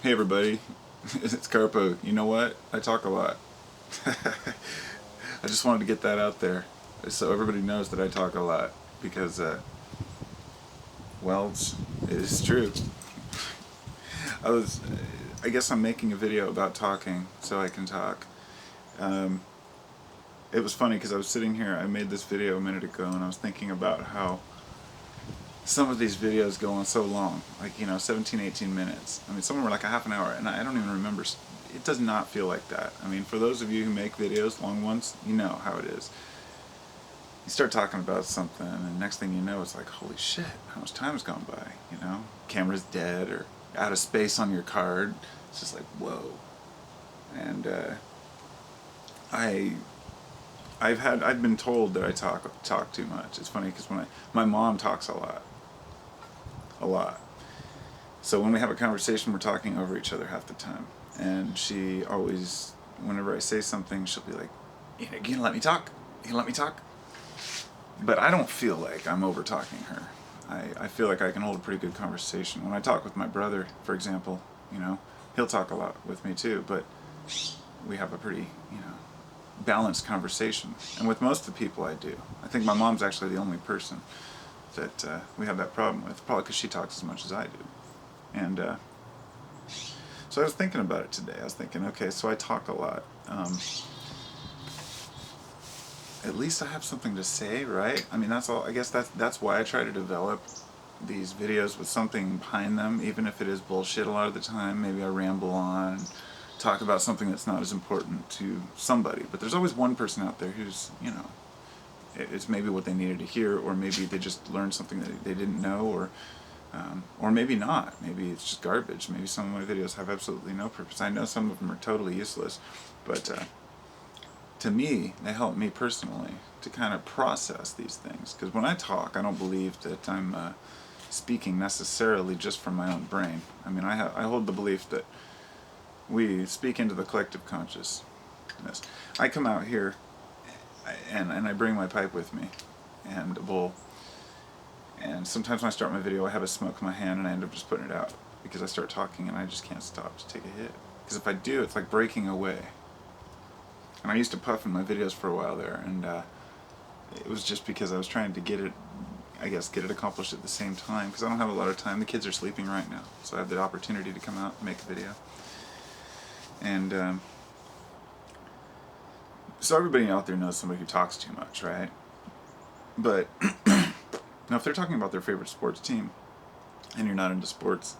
Hey everybody, it's Carpo. You know what? I talk a lot. I just wanted to get that out there so everybody knows that I talk a lot because, well, it's true. I was, I guess I'm making a video about talking so I can talk. Um, it was funny because I was sitting here, I made this video a minute ago and I was thinking about how some of these videos go on so long, like, 17, 18 minutes. I mean, some of them are like a half an hour, and I don't even remember. It does not feel like that. I mean, for those of you who make videos, long ones, you know how it is. You start talking about something, and next thing you know, it's like, holy shit, how much time has gone by. Camera's dead, or out of space on your card. It's just like, whoa. And I I've been told that I talk too much. It's funny because my mom talks a lot. So when we have a conversation, we're talking over each other half the time. And she always, whenever I say something, she'll be like, you gonna let me talk? You gonna let me talk? But I don't feel like I'm over talking her. I feel like I can hold a pretty good conversation. When I talk with my brother, for example, he'll talk a lot with me too, but we have a pretty, balanced conversation. And with most of the people I do. I think my mom's actually the only person that we have that problem with, probably because she talks as much as I do. And so I was thinking about it today. I was thinking, okay, so I talk a lot. At least I have something to say, right? I mean, that's all. I guess that's why I try to develop these videos with something behind them, even if it is bullshit a lot of the time. Maybe I ramble on, talk about something that's not as important to somebody. But there's always one person out there who's, it's maybe what they needed to hear, or maybe they just learned something that they didn't know, or maybe not. Maybe it's just garbage. Maybe some of my videos have absolutely no purpose. I know some of them are totally useless, but to me, they help me personally to kind of process these things. Because when I talk, I don't believe that I'm speaking necessarily just from my own brain. I mean, I hold the belief that we speak into the collective consciousness. I come out here and I bring my pipe with me and a bowl. And sometimes when I start my video, I have a smoke in my hand and I end up just putting it out because I start talking and I just can't stop to take a hit. Because if I do, it's like breaking away. And I used to puff in my videos for a while there, and it was just because I was trying to get it accomplished at the same time, because I don't have a lot of time. The kids are sleeping right now, so I have the opportunity to come out and make a video. And so everybody out there knows somebody who talks too much, right? But now if they're talking about their favorite sports team, and you're not into sports,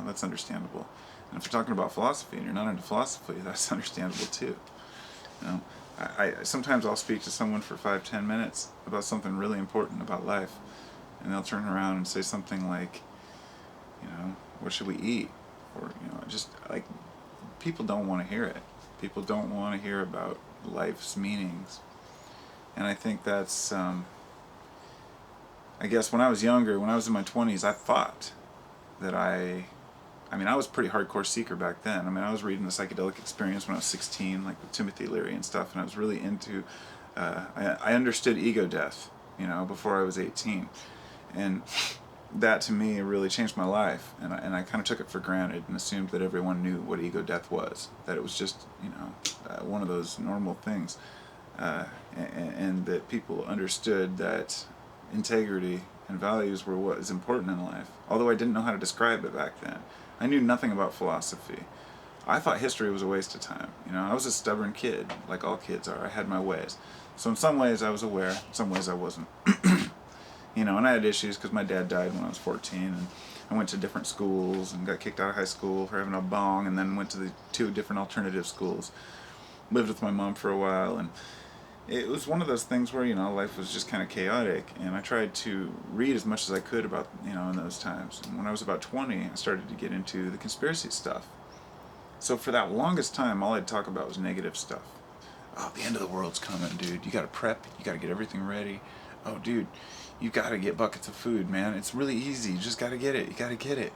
that's understandable. And if they're talking about philosophy and you're not into philosophy, that's understandable too. I sometimes I'll speak to someone for 5-10 minutes about something really important about life, and they'll turn around and say something like, what should we eat? Or, just like, people don't want to hear it. People don't want to hear about life's meanings. And I think that's, I guess when I was younger, when I was in my 20s, I thought that I mean, I was a pretty hardcore seeker back then. I mean, I was reading The Psychedelic Experience when I was 16, like with Timothy Leary and stuff, and I was really into, I understood ego death, before I was 18. And that to me really changed my life, and I kind of took it for granted and assumed that everyone knew what ego death was, that it was just, one of those normal things, and that people understood that integrity and values were what is important in life, although I didn't know how to describe it back then. I knew nothing about philosophy. I thought history was a waste of time. I was a stubborn kid, like all kids are. I had my ways. So in some ways I was aware, in some ways I wasn't. And I had issues because my dad died when I was 14, and I went to different schools and got kicked out of high school for having a bong, and then went to the 2 different alternative schools. Lived with my mom for a while, and it was one of those things where, life was just kind of chaotic, and I tried to read as much as I could about, in those times. And when I was about 20, I started to get into the conspiracy stuff. So for that longest time, all I'd talk about was negative stuff. Oh, the end of the world's coming, dude. You gotta prep, you gotta get everything ready. Oh, dude, you gotta get buckets of food, man. It's really easy, you just gotta get it, you gotta get it.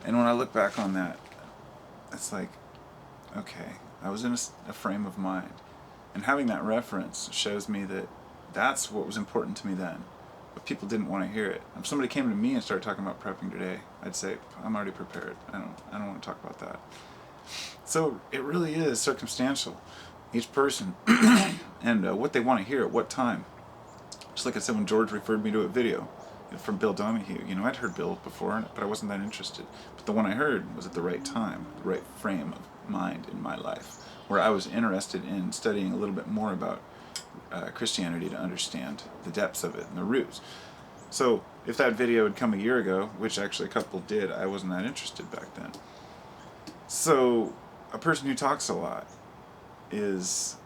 And when I look back on that, it's like, okay, I was in a frame of mind. And having that reference shows me that that's what was important to me then. but people didn't want to hear it. If somebody came to me and started talking about prepping today, I'd say, I'm already prepared. I don't want to talk about that. So it really is circumstantial. Each person and what they want to hear at what time. Just like I said when George referred me to a video from Bill Donahue. I'd heard Bill before, but I wasn't that interested. But the one I heard was at the right time, the right frame of mind in my life, where I was interested in studying a little bit more about Christianity to understand the depths of it and the roots. So if that video had come a year ago, which actually a couple did, I wasn't that interested back then. So a person who talks a lot is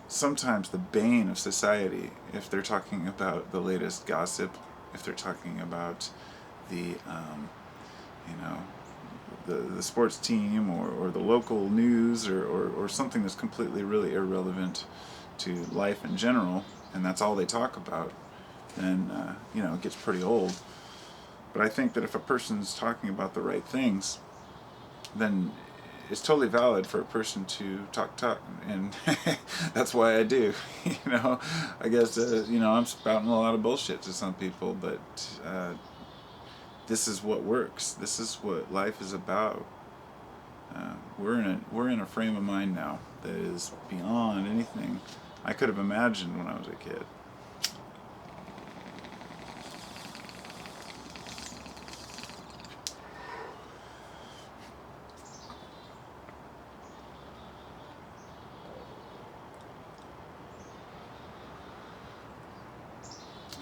sometimes the bane of society if they're talking about the latest gossip, if they're talking about the the sports team or the local news or something that's completely really irrelevant to life in general, and that's all they talk about, then it gets pretty old. But I think that if a person's talking about the right things, then it's totally valid for a person to talk, and that's why I do. I guess I'm spouting a lot of bullshit to some people, but this is what works. This is what life is about. We're in a frame of mind now that is beyond anything I could have imagined when I was a kid.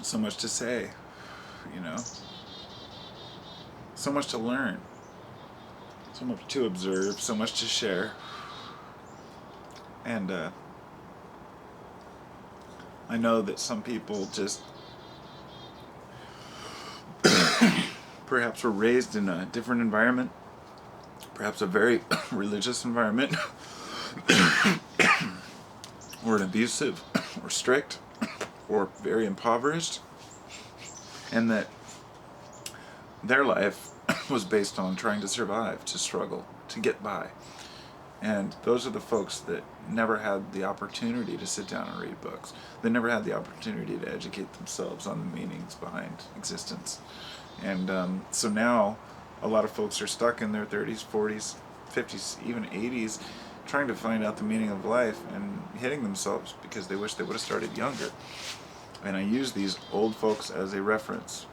So much to say, so much to learn, so much to observe, so much to share. And I know that some people just perhaps were raised in a different environment, perhaps a very religious environment, or an abusive, or strict, or very impoverished, and that their life was based on trying to survive, to struggle, to get by. And those are the folks that never had the opportunity to sit down and read books. They never had the opportunity to educate themselves on the meanings behind existence. And so now a lot of folks are stuck in their 30s, 40s, 50s, even 80s, trying to find out the meaning of life and hitting themselves because they wish they would have started younger. And I use these old folks as a reference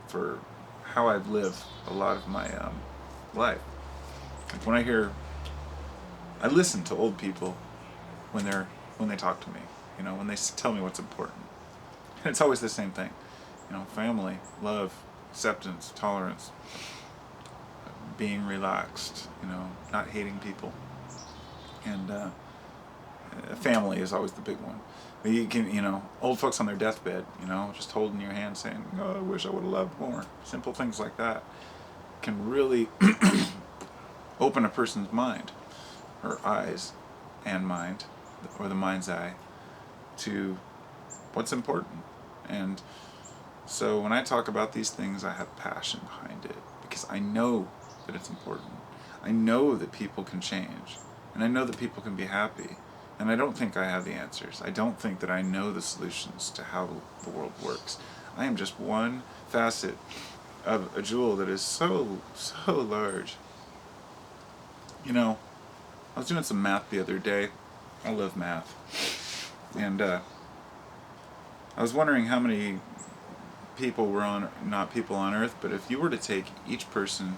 for how I've lived a lot of my life. Like when I listen to old people when they talk to me, when they tell me what's important. And it's always the same thing, family, love, acceptance, tolerance, being relaxed, not hating people. And family is always the big one. You can, old folks on their deathbed, just holding your hand saying, oh, I wish I would have loved more. Simple things like that can really open a person's mind, or eyes and mind, or the mind's eye, to what's important. And so when I talk about these things, I have passion behind it, because I know that it's important. I know that people can change, and I know that people can be happy. And I don't think I have the answers. I don't think that I know the solutions to how the world works. I am just one facet of a jewel that is so large. I was doing some math the other day. I love math. And I was wondering how many people were not people on Earth, but if you were to take each person,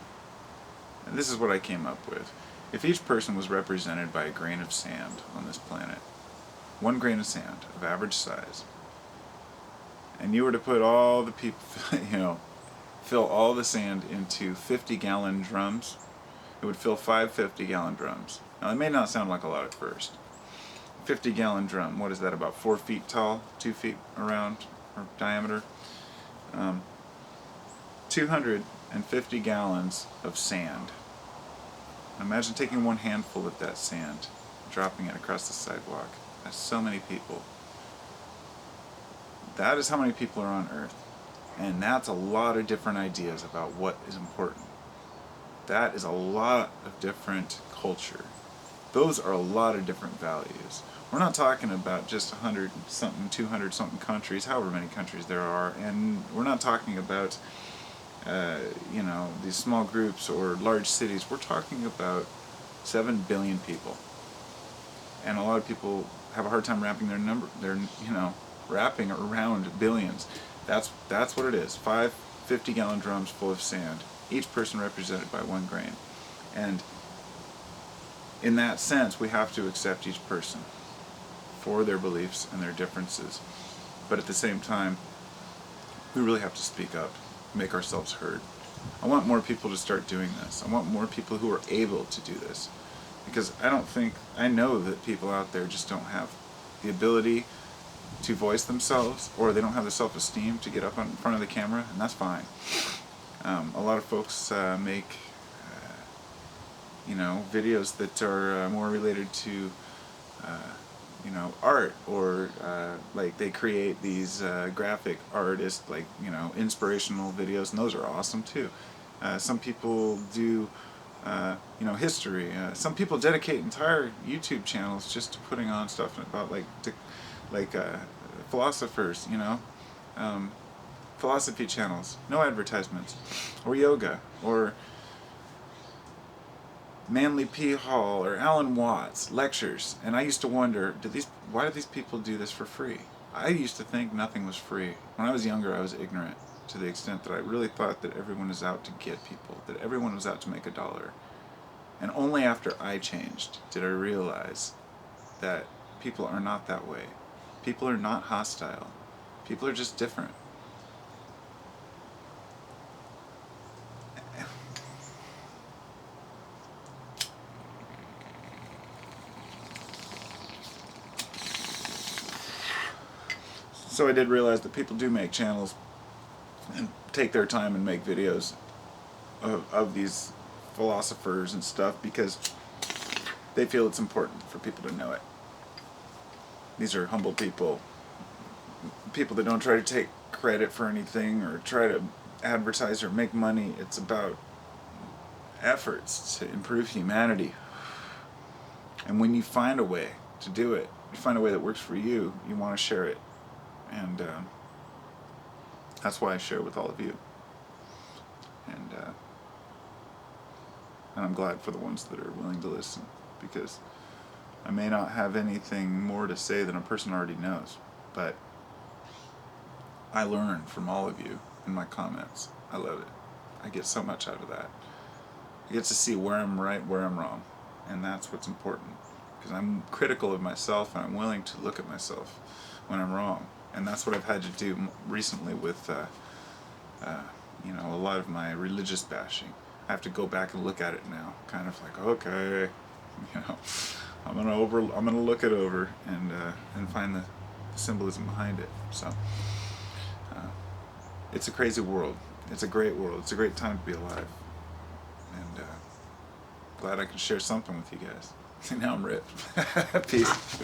and this is what I came up with. If each person was represented by a grain of sand on this planet, one grain of sand of average size, and you were to put all the people, fill all the sand into 50-gallon drums, it would fill 5 50-gallon drums. Now, it may not sound like a lot at first. 50-gallon drum, what is that, about 4 feet tall, 2 feet around, or diameter? 250 gallons of sand. Imagine taking one handful of that sand, dropping it across the sidewalk. That's so many people. That is how many people are on Earth. And that's a lot of different ideas about what is important. That is a lot of different culture. those are a lot of different values. We're not talking about just 100 something, 200 something countries, however many countries there are, and we're not talking about these small groups or large cities. We're talking about 7 billion people, and a lot of people have a hard time wrapping wrapping around billions. That's what it is. 5 50-gallon drums full of sand, each person represented by 1 grain, and in that sense, we have to accept each person for their beliefs and their differences. But at the same time, we really have to speak up, make ourselves heard. I want more people to start doing this. I want more people who are able to do this. Because I know that people out there just don't have the ability to voice themselves, or they don't have the self-esteem to get up in front of the camera, and that's fine. A lot of folks make videos that are more related to art, or like they create these graphic artists, like inspirational videos, and those are awesome too. Some people do history. Some people dedicate entire YouTube channels just to putting on stuff about philosophers, philosophy channels, no advertisements, or yoga, or Manly P. Hall or Alan Watts lectures. And I used to wonder, why do these people do this for free? I used to think nothing was free. When I was younger, I was ignorant to the extent that I really thought that everyone was out to get people, that everyone was out to make a dollar. And only after I changed did I realize that people are not that way. People are not hostile. People are just different. So I did realize that people do make channels and take their time and make videos of these philosophers and stuff because they feel it's important for people to know it. These are humble people that don't try to take credit for anything or try to advertise or make money. It's about efforts to improve humanity. And when you find a way to do it, you find a way that works for you, you want to share it. And that's why I share with all of you. And I'm glad for the ones that are willing to listen, because I may not have anything more to say than a person already knows, but I learn from all of you in my comments. I love it. I get so much out of that. I get to see where I'm right, where I'm wrong, and that's what's important, because I'm critical of myself and I'm willing to look at myself when I'm wrong. And that's what I've had to do recently with a lot of my religious bashing. I have to go back and look at it now, kind of like, okay, I'm gonna look it over and find the symbolism behind it. So it's a crazy world. It's a great world. It's a great time to be alive. And glad I could share something with you guys. Now I'm ripped. Peace.